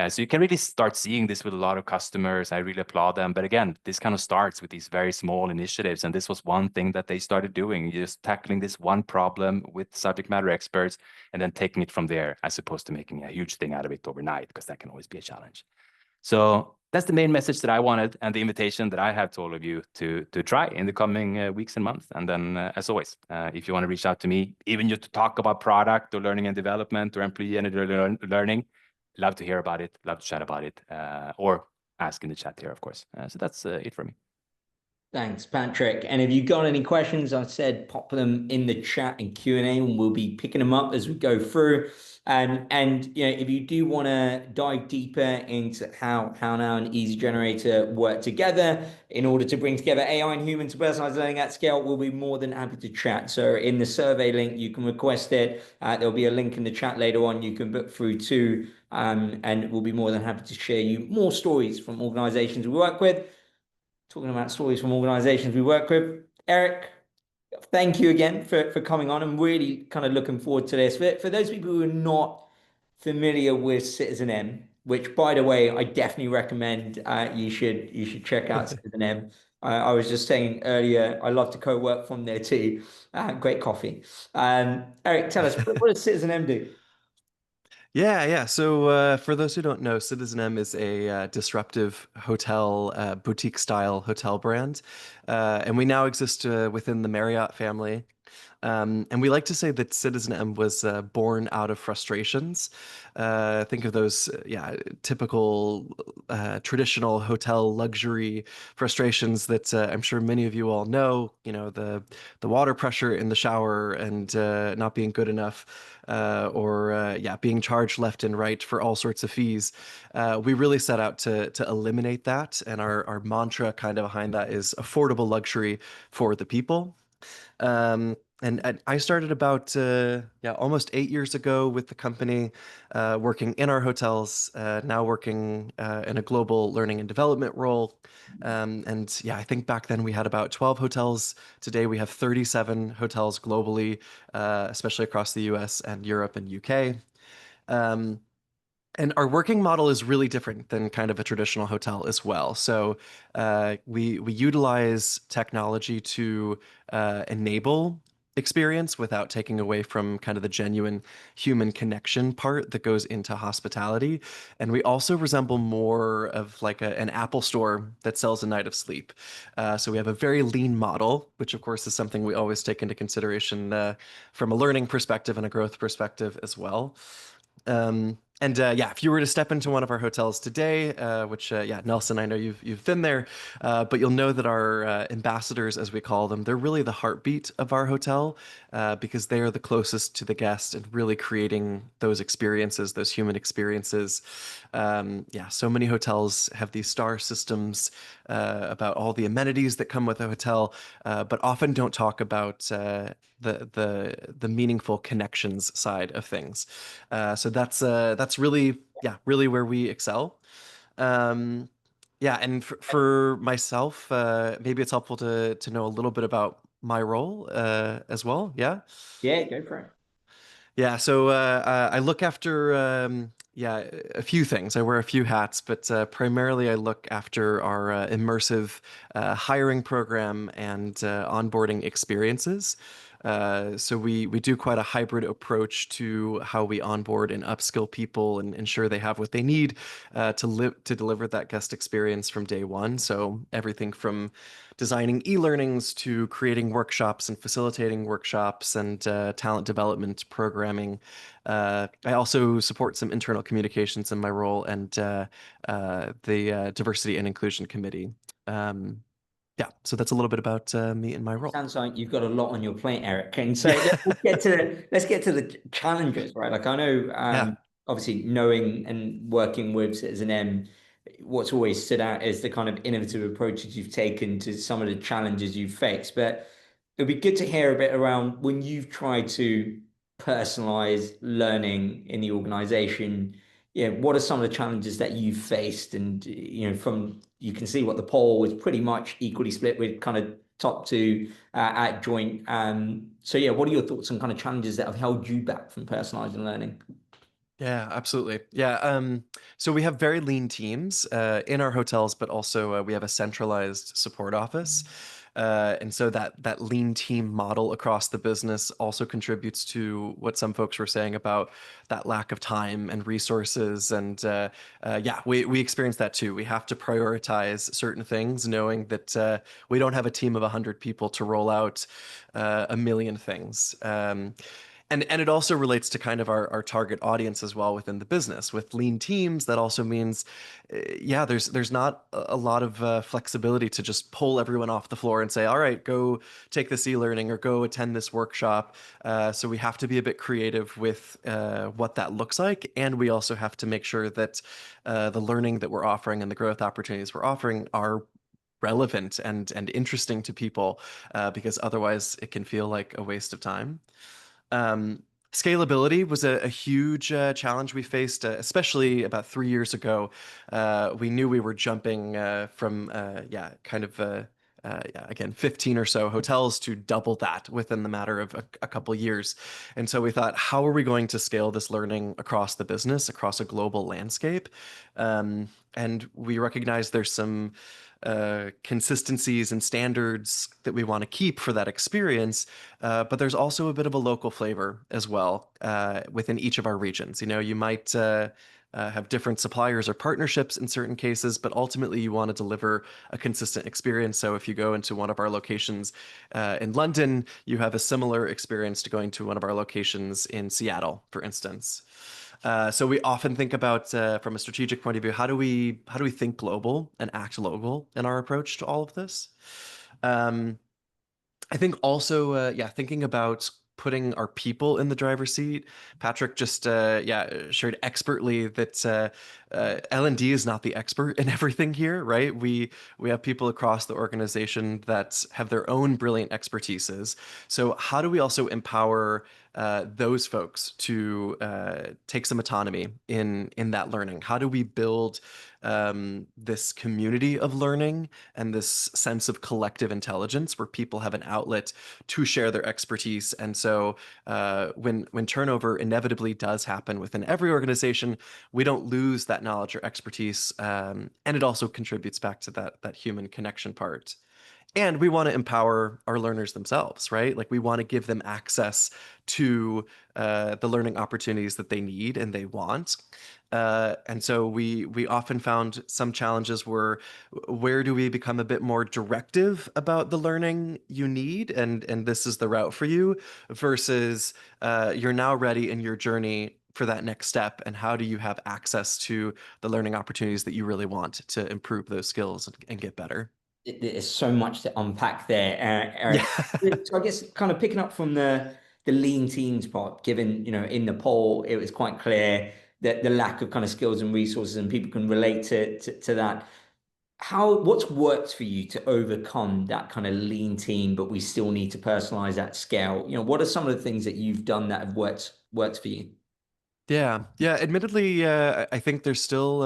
So you can really start seeing this with a lot of customers. I really applaud them. But again, this kind of starts with these very small initiatives. And this was one thing that they started doing, just tackling this one problem with subject matter experts and then taking it from there, as opposed to making a huge thing out of it overnight, because that can always be a challenge. So that's the main message that I wanted, and the invitation that I have to all of you to try in the coming weeks and months. And then, as always, if you want to reach out to me, even just to talk about product or learning and development or employee learning, love to hear about it, love to chat about it, or ask in the chat here, of course. So that's it for me. Thanks, Patrick. And if you've got any questions, I said pop them in the chat and Q&A, and we'll be picking them up as we go through. And you know, if you do want to dive deeper into how HowNow and EasyGenerator work together in order to bring together AI and human to personalized learning at scale, we'll be more than happy to chat. So in the survey link, you can request it. There'll be a link in the chat later on. You can book through too, and we'll be more than happy to share you more stories from organizations we work with. Talking about stories from organizations we work with. Eric, thank you again for coming on. I'm really kind of looking forward to this. For those people who are not familiar with Citizen M, which, by the way, I definitely recommend you should check out Citizen M. I was just saying earlier, I love to co-work from there too. Great coffee. Eric, tell us, what does Citizen M do? Yeah. So for those who don't know, Citizen M is a disruptive hotel, boutique-style hotel brand. And we now exist within the Marriott family. And we like to say that Citizen M was born out of frustrations. Think of those, typical traditional hotel luxury frustrations that I'm sure many of you all know. You know, the water pressure in the shower and not being good enough, or being charged left and right for all sorts of fees. We really set out to eliminate that, and our mantra kind of behind that is affordable luxury for the people. And I started about almost 8 years ago with the company, working in our hotels, now working in a global learning and development role. I think back then we had about 12 hotels. Today we have 37 hotels globally, especially across the US and Europe and UK. And our working model is really different than kind of a traditional hotel as well. So we utilize technology to enable experience without taking away from kind of the genuine human connection part that goes into hospitality. And we also resemble more of like an Apple store that sells a night of sleep. So we have a very lean model, which of course is something we always take into consideration from a learning perspective and a growth perspective as well. If you were to step into one of our hotels today, which Nelson, I know you've been there, but you'll know that our ambassadors, as we call them, they're really the heartbeat of our hotel, because they are the closest to the guest and really creating those experiences, those human experiences. So many hotels have these star systems about all the amenities that come with a hotel, but often don't talk about the meaningful connections side of things. So that's really where we excel. And for myself, maybe it's helpful to know a little bit about my role as well. Yeah. Yeah, go for it. Yeah, so I look after a few things. I wear a few hats, but primarily I look after our immersive hiring program and onboarding experiences. So we do quite a hybrid approach to how we onboard and upskill people and ensure they have what they need to deliver that guest experience from day one. So everything from designing e-learnings to creating workshops and facilitating workshops and talent development programming. I also support some internal communications in my role and the Diversity and Inclusion Committee. Yeah, so that's a little bit about me and my role. Sounds like you've got a lot on your plate, Eric. And so let's get to the challenges, right? Like I know, Yeah. obviously knowing and working with Citizen M, what's always stood out is the kind of innovative approaches you've taken to some of the challenges you've faced. But it'd be good to hear a bit around when you've tried to personalize learning in the organization. Yeah, what are some of the challenges that you've faced? And from you can see what the poll was pretty much equally split with kind of top two at joint. So yeah, what are your thoughts on kind of challenges that have held you back from personalizing learning? Yeah, absolutely. Yeah. So we have very lean teams in our hotels, but also we have a centralized support office. And so that lean team model across the business also contributes to what some folks were saying about that lack of time and resources. And yeah, we experience that too. We have to prioritize certain things, knowing that we don't have a team of 100 people to roll out a million things. And it also relates to kind of our target audience as well within the business. With lean teams, that also means, yeah, there's not a lot of flexibility to just pull everyone off the floor and say, all right, go take this e-learning or go attend this workshop. So we have to be a bit creative with what that looks like. And we also have to make sure that the learning that we're offering and the growth opportunities we're offering are relevant and interesting to people, because otherwise it can feel like a waste of time. Um, Scalability was a huge challenge we faced, especially about 3 years ago. We knew we were jumping from, yeah, kind of, yeah, again, 15 or so hotels to double that within the matter of a couple years. And so we thought, how are we going to scale this learning across the business, across a global landscape? And we recognize there's some consistencies and standards that we want to keep for that experience, but there's also a bit of a local flavor as well within each of our regions. You might have different suppliers or partnerships in certain cases, but ultimately you want to deliver a consistent experience. So if you go into one of our locations in London, you have a similar experience to going to one of our locations in Seattle, for instance. So we often think about, from a strategic point of view, how do we think global and act local in our approach to all of this? I think also, yeah, thinking about putting our people in the driver's seat. Patrick just, yeah, shared expertly that L&D is not the expert in everything here, right? We have people across the organization that have their own brilliant expertises. So how do we also empower those folks to take some autonomy in that learning? How do we build this community of learning and this sense of collective intelligence where people have an outlet to share their expertise? And so when turnover inevitably does happen within every organization, we don't lose that knowledge or expertise. And it also contributes back to that human connection part. And we want to empower our learners themselves, right? Like we want to give them access to the learning opportunities that they need and they want. And so we often found some challenges where do we become a bit more directive about the learning you need, and this is the route for you, versus you're now ready in your journey for that next step, and how do you have access to the learning opportunities that you really want to improve those skills and get better? There's so much to unpack there, Yeah. Eric. So I guess kind of picking up from the lean teams part, given in the poll it was quite clear that the lack of kind of skills and resources, and people can relate to that. What's worked for you to overcome that kind of lean team, but we still need to personalize at scale? What are some of the things that you've done that have worked for you? Yeah, yeah. Admittedly, I think there's still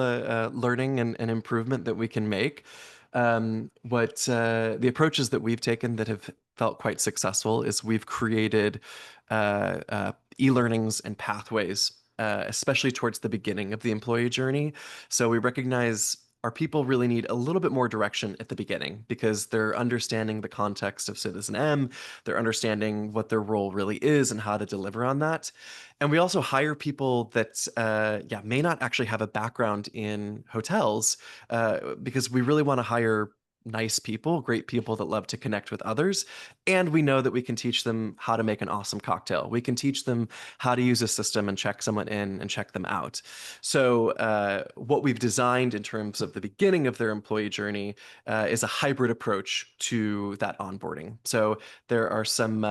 learning and improvement that we can make. What the approaches that we've taken that have felt quite successful is we've created e-learnings and pathways, especially towards the beginning of the employee journey. So we recognize our people really need a little bit more direction at the beginning because they're understanding the context of Citizen M, they're understanding what their role really is and how to deliver on that. And we also hire people that, may not actually have a background in hotels because we really want to hire nice people, great people that love to connect with others. And we know that we can teach them how to make an awesome cocktail. We can teach them how to use a system and check someone in and check them out. So, what we've designed in terms of the beginning of their employee journey is a hybrid approach to that onboarding. So, there are some,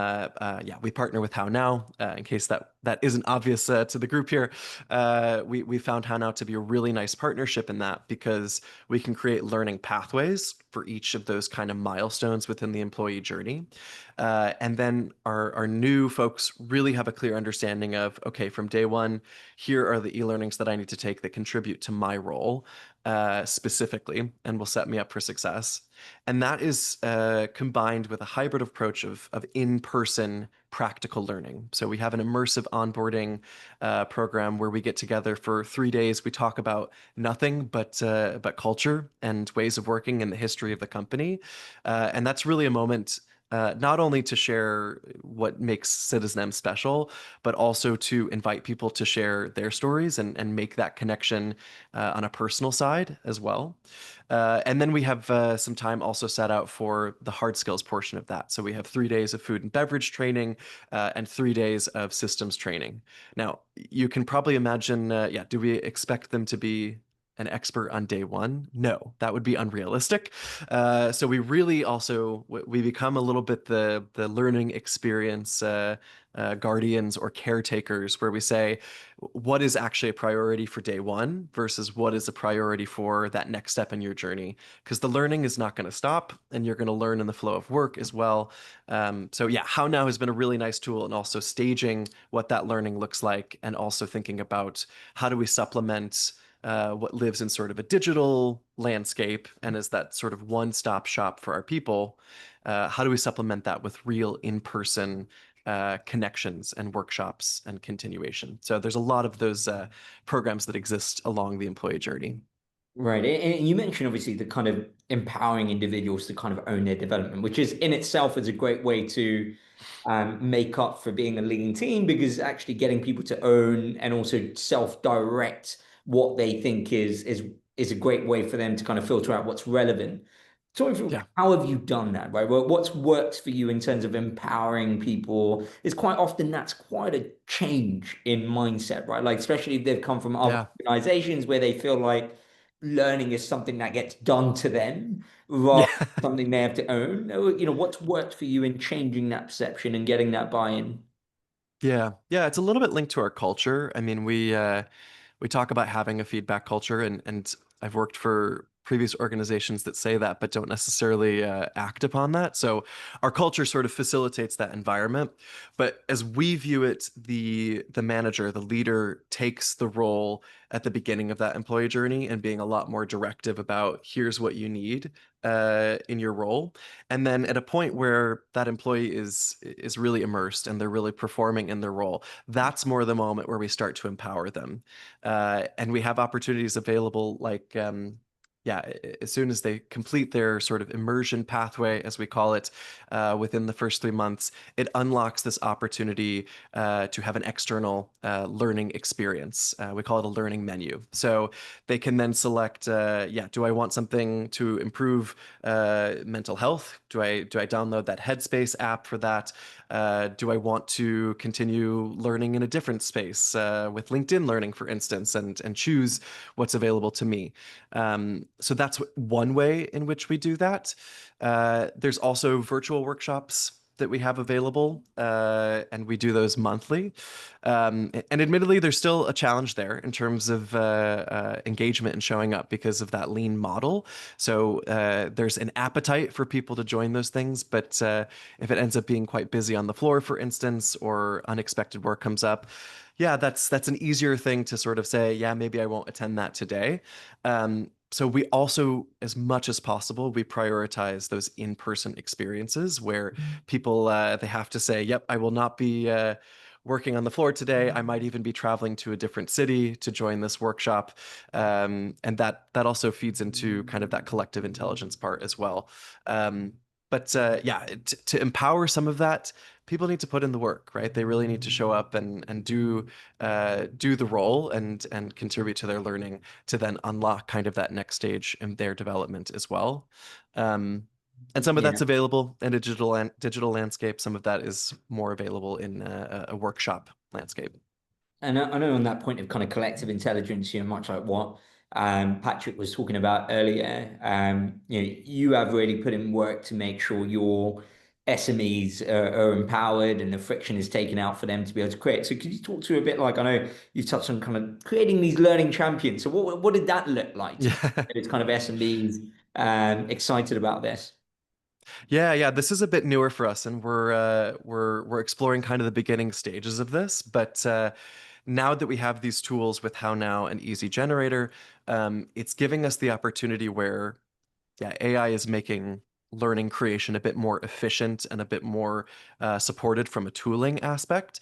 we partner with HowNow in case that isn't obvious to the group here. We found HowNow to be a really nice partnership in that because we can create learning pathways for each of those kind of milestones within the employee journey. And then our new folks really have a clear understanding of, okay, from day one, here are the e-learnings that I need to take that contribute to my role specifically and will set me up for success. And that is combined with a hybrid approach of in-person practical learning. So we have an immersive onboarding program where we get together for 3 days. We talk about nothing but culture and ways of working and the history of the company. And that's really a moment not only to share what makes Citizen M special, but also to invite people to share their stories and make that connection on a personal side as well. And then we have some time also set out for the hard skills portion of that. So we have 3 days of food and beverage training and 3 days of systems training. Now, you can probably imagine, do we expect them to be an expert on day one? No, that would be unrealistic. So we really also we become a little bit the learning experience guardians or caretakers, where we say what is actually a priority for day one versus what is a priority for that next step in your journey, because the learning is not going to stop and you're going to learn in the flow of work as well. HowNow has been a really nice tool in also staging what that learning looks like and also thinking about how do we supplement what lives in sort of a digital landscape and is that sort of one-stop shop for our people. How do we supplement that with real in-person connections and workshops and continuation? So there's a lot of those programs that exist along the employee journey. Right. And you mentioned obviously the kind of empowering individuals to kind of own their development, which is in itself is a great way to make up for being a lean team, because actually getting people to own and also self-direct what they think is a great way for them to kind of filter out what's relevant. How have you done that, right? Well, what's worked for you in terms of empowering people is quite often that's quite a change in mindset, right? Like, especially if they've come from other organizations where they feel like learning is something that gets done to them rather than something they have to own. What's worked for you in changing that perception and getting that buy-in? Yeah, it's a little bit linked to our culture. I mean, we talk about having a feedback culture, and I've worked for previous organizations that say that but don't necessarily act upon that. So our culture sort of facilitates that environment. But as we view it, the manager, the leader, takes the role at the beginning of that employee journey and being a lot more directive about here's what you need in your role. And then at a point where that employee is really immersed and they're really performing in their role, that's more the moment where we start to empower them. And we have opportunities available like as soon as they complete their sort of immersion pathway, as we call it, within the first 3 months, it unlocks this opportunity to have an external learning experience. We call it a learning menu. So they can then select, do I want something to improve mental health? Do I download that Headspace app for that? Do I want to continue learning in a different space with LinkedIn Learning, for instance, and choose what's available to me? So that's one way in which we do that. There's also virtual workshops that we have available, and we do those monthly. And admittedly, there's still a challenge there in terms of engagement and showing up because of that lean model. So there's an appetite for people to join those things, but if it ends up being quite busy on the floor, for instance, or unexpected work comes up, that's an easier thing to sort of say, maybe I won't attend that today. So we also, as much as possible, we prioritize those in-person experiences where people they have to say, "Yep, I will not be working on the floor today. I might even be traveling to a different city to join this workshop. And that also feeds into kind of that collective intelligence part as well. But yeah, to empower some of that, people need to put in the work, right? They really need to show up and do the role and contribute to their learning to then unlock kind of that next stage in their development as well. And some of Yeah. that's available in a digital landscape. Some of that is more available in a workshop landscape. And I know on that point of kind of collective intelligence, much like what Patrick was talking about earlier, you have really put in work to make sure your SMEs are empowered and the friction is taken out for them to be able to create. So could you talk to a bit, like, I know you've touched on kind of creating these learning champions. So what did that look like to Yeah. those kind of SMEs excited about this? Yeah. This is a bit newer for us, and we're exploring kind of the beginning stages of this. But now that we have these tools with HowNow and EasyGenerator, it's giving us the opportunity where, yeah, AI is making learning creation a bit more efficient and a bit more supported from a tooling aspect.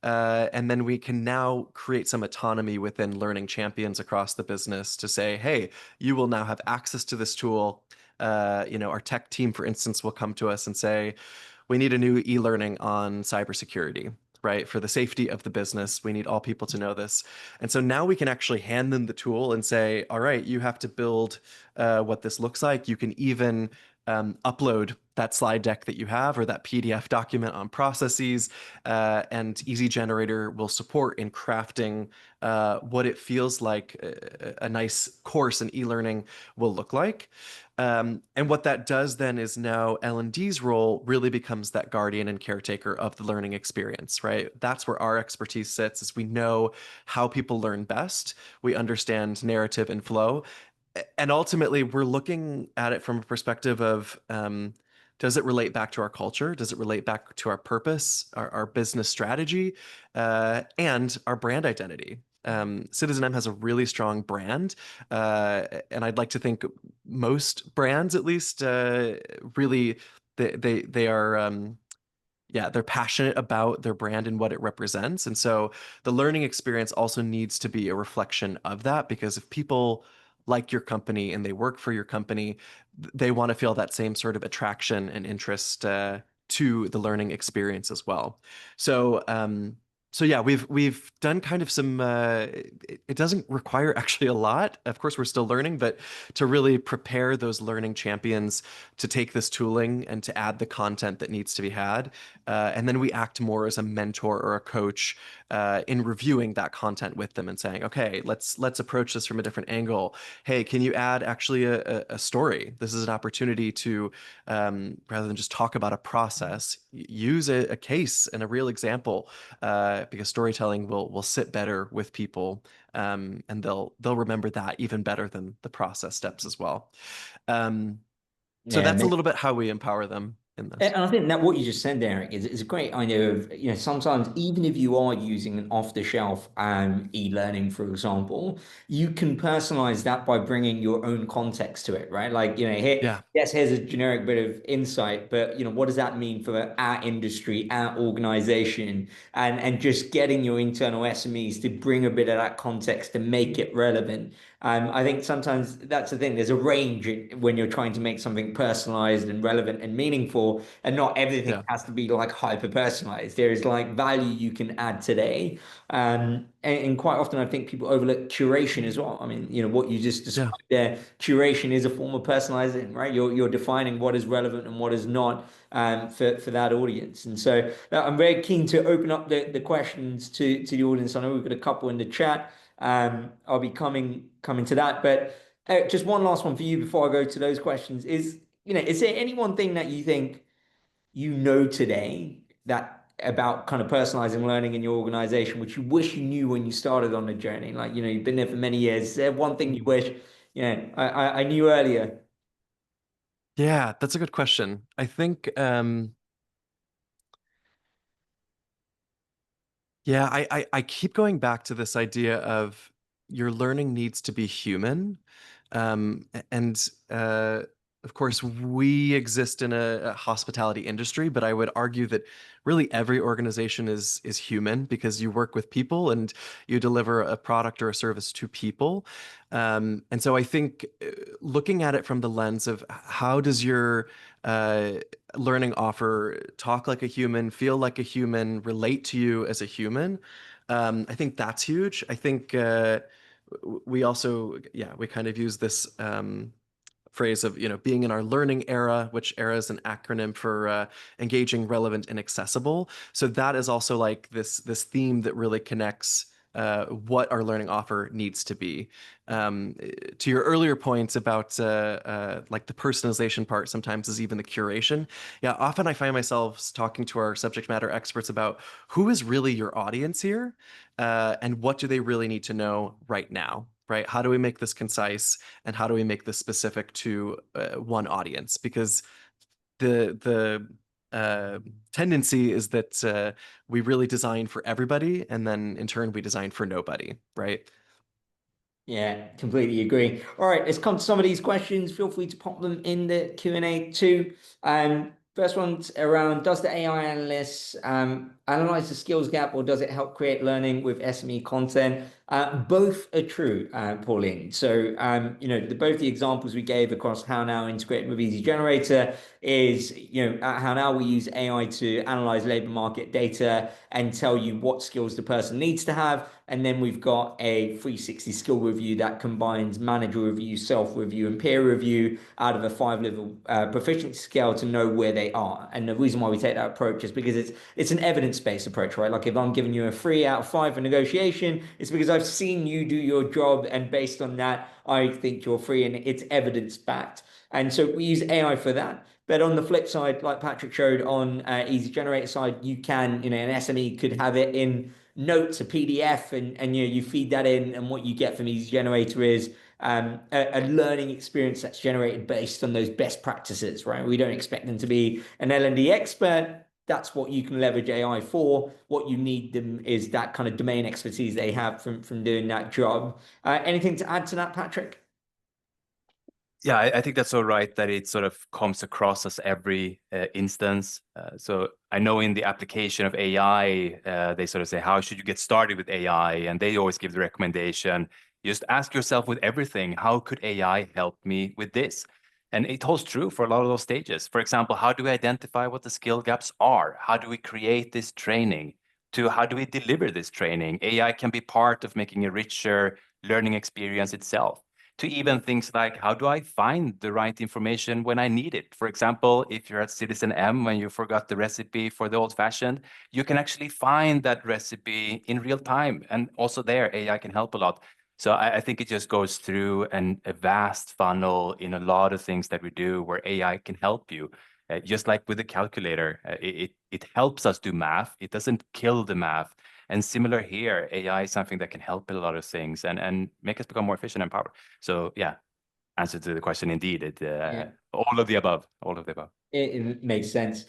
And then we can now create some autonomy within learning champions across the business to say, hey, you will now have access to this tool. Our tech team, for instance, will come to us and say, we need a new e-learning on cybersecurity, right? For the safety of the business, we need all people to know this. And so now we can actually hand them the tool and say, all right, you have to build what this looks like. You can even upload that slide deck that you have or that PDF document on processes, and EasyGenerator will support in crafting what it feels like a nice course in e-learning will look like. And what that does then is now L&D's role really becomes that guardian and caretaker of the learning experience, right? That's where our expertise sits, is we know how people learn best. We understand narrative and flow. And ultimately, we're looking at it from a perspective of, does it relate back to our culture? Does it relate back to our purpose, our business strategy, and our brand identity? Citizen M has a really strong brand, and I'd like to think most brands, at least, really they are. Yeah, they're passionate about their brand and what it represents. And so the learning experience also needs to be a reflection of that, because if people like your company and they work for your company, they want to feel that same sort of attraction and interest to the learning experience as well. So, so yeah, we've done kind of some. It doesn't require actually a lot. Of course, we're still learning, but to really prepare those learning champions to take this tooling and to add the content that needs to be had, and then we act more as a mentor or a coach in reviewing that content with them and saying, okay, let's approach this from a different angle. Hey, can you add actually a story? This is an opportunity to, rather than just talk about a process, use a case and a real example, because storytelling will sit better with people, and they'll remember that even better than the process steps as well. So Yeah, that's a little bit how we empower them in this. and I think that what you just said, Derek, is a great idea of, sometimes even if you are using an off-the-shelf e-learning, for example, you can personalize that by bringing your own context to it, right? Like, here, Yeah. yes, here's a generic bit of insight, but what does that mean for our industry, our organization, and just getting your internal SMEs to bring a bit of that context to make it relevant. I think sometimes that's the thing. There's a range when you're trying to make something personalized and relevant and meaningful, and not everything Yeah. has to be like hyper personalized. There is like value you can add today. And quite often I think people overlook curation as well. I mean, what you just Yeah. described there, curation is a form of personalizing, right? You're defining what is relevant and what is not, for that audience. And so I'm very keen to open up the questions to the audience. I know we've got a couple in the chat. I'll be coming to that, but just one last one for you before I go to those questions is there any one thing that you think today that about kind of personalizing learning in your organization, which you wish you knew when you started on the journey? Like, you've been there for many years. Is there one thing you wish, I knew earlier? Yeah, that's a good question. I think, yeah, I keep going back to this idea of your learning needs to be human. And of course, we exist in a hospitality industry, but I would argue that really every organization is human because you work with people and you deliver a product or a service to people. And so I think looking at it from the lens of how does your uh, learning offer talk like a human, feel like a human, relate to you as a human, I think that's huge. I think we also, yeah, we kind of use this phrase of being in our learning era, which era is an acronym for engaging, relevant, and accessible. So that is also like this theme that really connects what our learning offer needs to be. To your earlier points about like the personalization part, sometimes is even the curation. Yeah, often I find myself talking to our subject matter experts about who is really your audience here, and what do they really need to know right now, right? How do we make this concise, and how do we make this specific to one audience? Because the tendency is that we really design for everybody, and then in turn we design for nobody, right? Yeah, completely agree. All right, let's come to some of these questions. Feel free to pop them in the Q&A too. First one's around, does the AI analyst analyze the skills gap, or does it help create learning with SME content? Both are true, Pauline. So, both the examples we gave across HowNow integrated with EasyGenerator is, at HowNow we use AI to analyze labor market data and tell you what skills the person needs to have. And then we've got a 360 skill review that combines manager review, self-review, and peer review out of a 5-level proficiency scale to know where they are. And the reason why we take that approach is because it's an evidence-based approach, right? Like if I'm giving you a 3 out of 5 for negotiation, it's because I've seen you do your job, and based on that, I think you're free, and it's evidence-backed. And so we use AI for that. But on the flip side, like Patrick showed on EasyGenerator side, you can, an SME could have it in notes, a PDF, and you feed that in, and what you get from EasyGenerator is a learning experience that's generated based on those best practices, right? We don't expect them to be an L&D expert. That's what you can leverage AI for. What you need them is that kind of domain expertise they have from doing that job. Anything to add to that, Patrick? Yeah, I think that's so right that it sort of comes across as every instance. So I know in the application of AI, they sort of say, how should you get started with AI? And they always give the recommendation, just ask yourself with everything, how could AI help me with this? And it holds true for a lot of those stages. For example, how do we identify what the skill gaps are? How do we create this training? To how do we deliver this training? AI can be part of making a richer learning experience itself, to even things like, how do I find the right information when I need it? For example, if you're at Citizen M when you forgot the recipe for the old fashioned, you can actually find that recipe in real time. And also there, AI can help a lot. So I think it just goes through a vast funnel in a lot of things that we do where AI can help you. Just like with the calculator, it helps us do math. It doesn't kill the math. And similar here, AI is something that can help in a lot of things and make us become more efficient and powerful. So yeah, answer to the question, indeed, Yeah. all of the above, all of the above. It makes sense.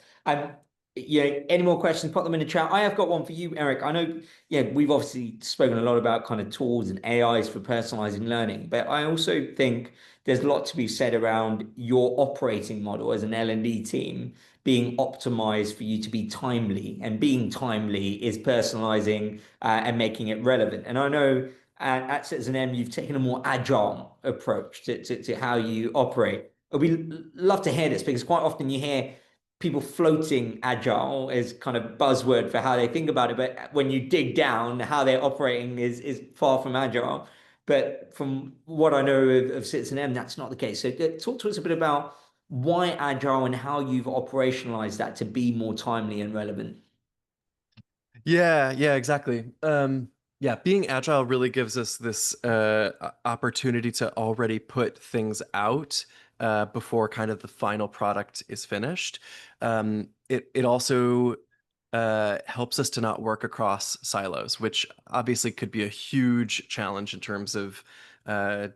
Any more questions? Put them in the chat. I have got one for you, Eric. I know, we've obviously spoken a lot about kind of tools and AIs for personalizing learning, but I also think there's a lot to be said around your operating model as an L&D team being optimized for you to be timely, and being timely is personalizing and making it relevant. And I know at Citizen M, you've taken a more agile approach to how you operate. We love to hear this, because quite often you hear people floating agile as kind of buzzword for how they think about it, but when you dig down, how they're operating is far from agile. But from what I know of Citizen M, that's not the case. So talk to us a bit about why agile and how you've operationalized that to be more timely and relevant. Yeah, exactly. Yeah, being agile really gives us this opportunity to already put things out before kind of the final product is finished. It also helps us to not work across silos, which obviously could be a huge challenge in terms of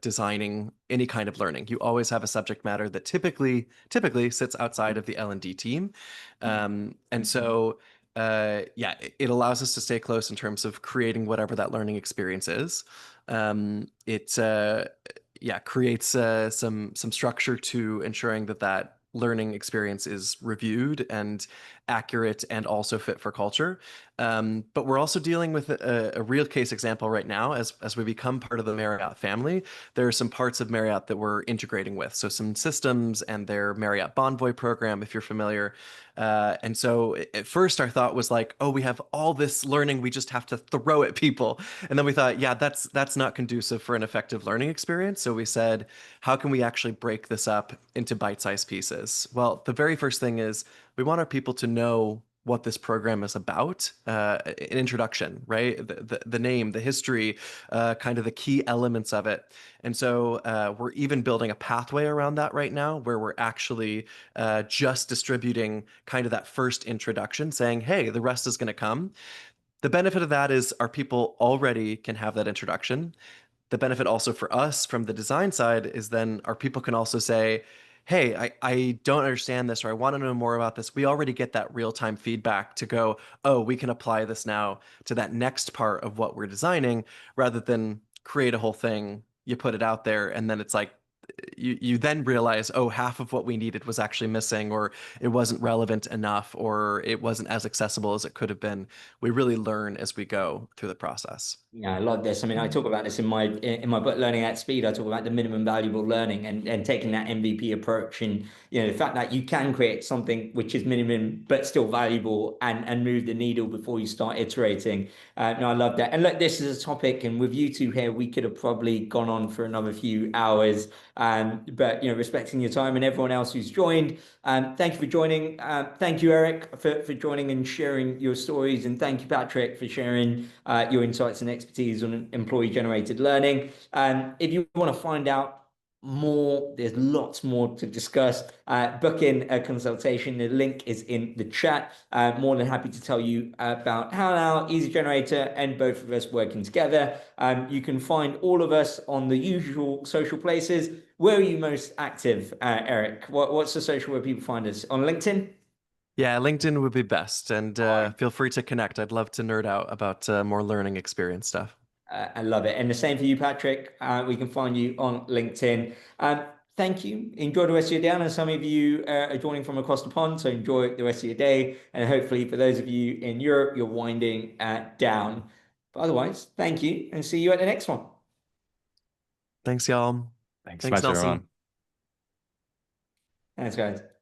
designing any kind of learning. You always have a subject matter that typically sits outside of the L&D team, and so yeah, it allows us to stay close in terms of creating whatever that learning experience is. It yeah, creates some structure to ensuring that learning experience is reviewed and accurate and also fit for culture. But we're also dealing with a real case example right now as we become part of the Marriott family. There are some parts of Marriott that we're integrating with, so some systems and their Marriott Bonvoy program, if you're familiar. And so at first our thought was like, oh, we have all this learning we just have to throw at people. And then we thought, yeah, that's not conducive for an effective learning experience. So we said, how can we actually break this up into bite-sized pieces? Well, the very first thing is we want our people to know what this program is about, an introduction, right? The name, the history, kind of the key elements of it. And so we're even building a pathway around that right now where we're actually just distributing kind of that first introduction, saying, hey, the rest is going to come. The benefit of that is our people already can have that introduction. The benefit also for us from the design side is then our people can also say, hey, I don't understand this, or I want to know more about this. We already get that real-time feedback to go, oh, we can apply this now to that next part of what we're designing, rather than create a whole thing, you put it out there, and then it's like, you then realize, oh, half of what we needed was actually missing, or it wasn't relevant enough, or it wasn't as accessible as it could have been. We really learn as we go through the process. Yeah, I love this. I mean, I talk about this in my book, Learning at Speed. I talk about the minimum valuable learning and taking that MVP approach, and the fact that you can create something which is minimum but still valuable and move the needle before you start iterating. No, I love that. And look, this is a topic, and with you two here, we could have probably gone on for another few hours. But respecting your time and everyone else who's joined, thank you for joining. Thank you, Eric, for joining and sharing your stories, and thank you, Patrick, for sharing your insights and expertise on employee-generated learning. If you want to find out more, there's lots more to discuss. Book in a consultation. The link is in the chat. More than happy to tell you about HowNow, EasyGenerator, and both of us working together. You can find all of us on the usual social places. Where are you most active, Eric? What's the social where people find us? On LinkedIn? Yeah, LinkedIn would be best. And feel free to connect. I'd love to nerd out about more learning experience stuff. I love it. And the same for you, Patrick. We can find you on LinkedIn. Thank you. Enjoy the rest of your day. And some of you are joining from across the pond, so enjoy the rest of your day. And hopefully for those of you in Europe, you're winding down. But otherwise, thank you and see you at the next one. Thanks, y'all. Thanks Thanks, much, Nelson. everyone. Thanks, guys.